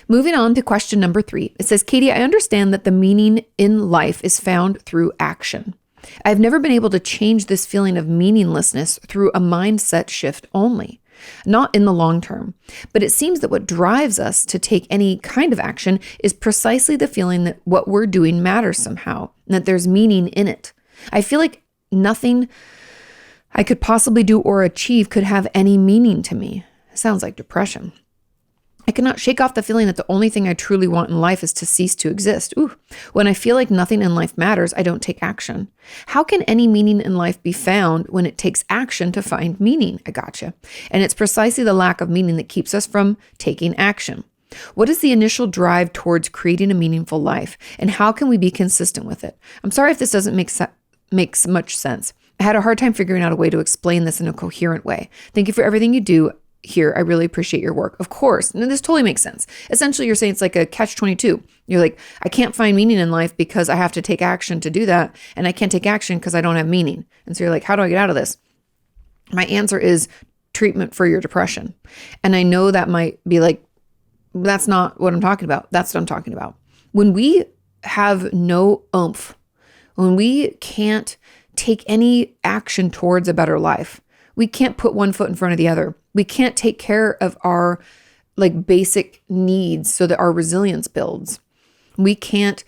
Moving on to question number 3. It says, Kati, I understand that the meaning in life is found through action. I've never been able to change this feeling of meaninglessness through a mindset shift only, not in the long term. But it seems that what drives us to take any kind of action is precisely the feeling that what we're doing matters somehow, and that there's meaning in it. I feel like nothing I could possibly do or achieve could have any meaning to me. It sounds like depression. I cannot shake off the feeling that the only thing I truly want in life is to cease to exist. When I feel like nothing in life matters, I don't take action. How can any meaning in life be found when it takes action to find meaning? I gotcha. And it's precisely the lack of meaning that keeps us from taking action. What is the initial drive towards creating a meaningful life? And how can we be consistent with it? I'm sorry if this doesn't make much sense. I had a hard time figuring out a way to explain this in a coherent way. Thank you for everything you do here. I really appreciate your work. Of course. And this totally makes sense. Essentially, you're saying it's like a catch-22. You're like, I can't find meaning in life because I have to take action to do that. And I can't take action because I don't have meaning. And so you're like, how do I get out of this? My answer is treatment for your depression. And I know that might be like, that's not what I'm talking about. That's what I'm talking about. When we have no oomph, when we can't take any action towards a better life, we can't put one foot in front of the other. We can't take care of our basic needs so that our resilience builds. We can't,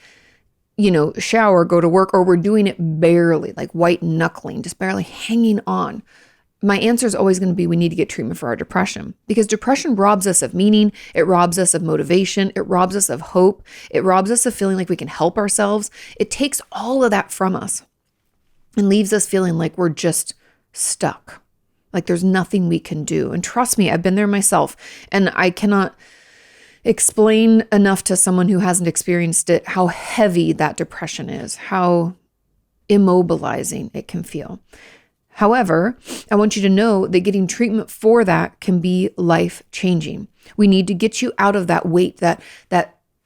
shower, go to work, or we're doing it barely, like white knuckling, just barely hanging on. My answer is always going to be we need to get treatment for our depression, because depression robs us of meaning. It robs us of motivation. It robs us of hope. It robs us of feeling like we can help ourselves. It takes all of that from us and leaves us feeling like we're just stuck. Like there's nothing we can do. And trust me, I've been there myself, and I cannot explain enough to someone who hasn't experienced it how heavy that depression is, how immobilizing it can feel. However, I want you to know that getting treatment for that can be life-changing. We need to get you out of that weight, that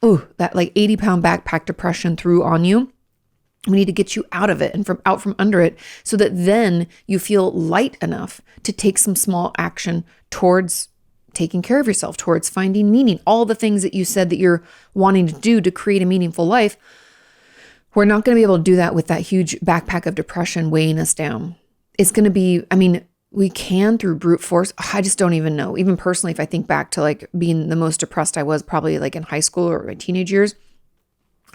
80-pound backpack depression threw on you. We need to get you out of it and out from under it so that then you feel light enough to take some small action towards taking care of yourself, towards finding meaning. All the things that you said that you're wanting to do to create a meaningful life, we're not going to be able to do that with that huge backpack of depression weighing us down. It's going to be, we can through brute force. I just don't even know. Even personally, if I think back to being the most depressed I was probably in high school or my teenage years,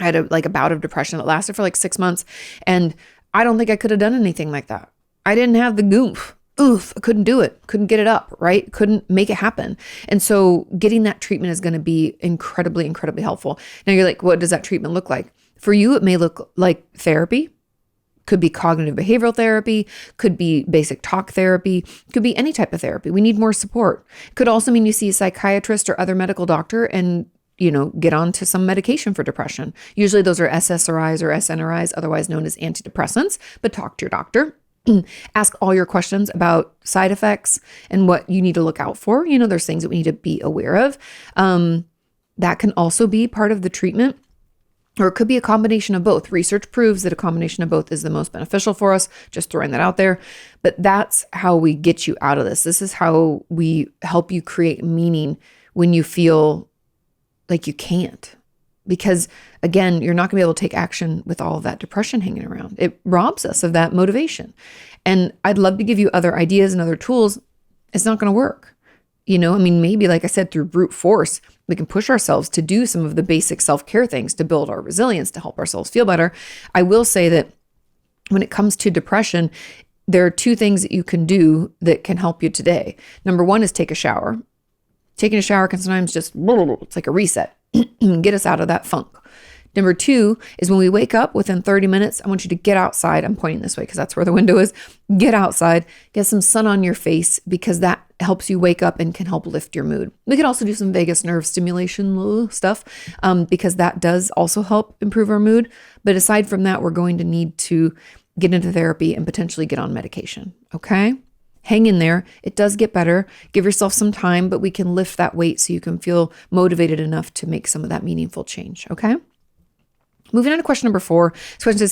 I had a bout of depression that lasted for 6 months. And I don't think I could have done anything like that. I didn't have the goomph. I couldn't do it. Couldn't get it up, right? Couldn't make it happen. And so getting that treatment is going to be incredibly, incredibly helpful. Now you're like, what does that treatment look like? For you, it may look like therapy. Could be cognitive behavioral therapy, could be basic talk therapy, could be any type of therapy. We need more support. Could also mean you see a psychiatrist or other medical doctor and get onto some medication for depression. Usually those are SSRIs or SNRIs, otherwise known as antidepressants, but talk to your doctor. Ask all your questions about side effects and what you need to look out for. There's things that we need to be aware of. That can also be part of the treatment, or it could be a combination of both. Research proves that a combination of both is the most beneficial for us, just throwing that out there. But that's how we get you out of this. This is how we help you create meaning when you feel like you can't. Because again, you're not gonna be able to take action with all of that depression hanging around. It robs us of that motivation. And I'd love to give you other ideas and other tools. It's not gonna work. Maybe like I said, through brute force, we can push ourselves to do some of the basic self-care things to build our resilience, to help ourselves feel better. I will say that when it comes to depression, there are 2 things that you can do that can help you today. Number 1 is take a shower. Taking a shower can sometimes just, it's like a reset, get us out of that funk. Number 2 is when we wake up within 30 minutes, I want you to get outside. I'm pointing this way because that's where the window is. Get outside, get some sun on your face, because that helps you wake up and can help lift your mood. We could also do some vagus nerve stimulation stuff because that does also help improve our mood. But aside from that, we're going to need to get into therapy and potentially get on medication. Okay? Hang in there. It does get better. Give yourself some time, but we can lift that weight so you can feel motivated enough to make some of that meaningful change. Okay? Moving on to question number 4. This question says,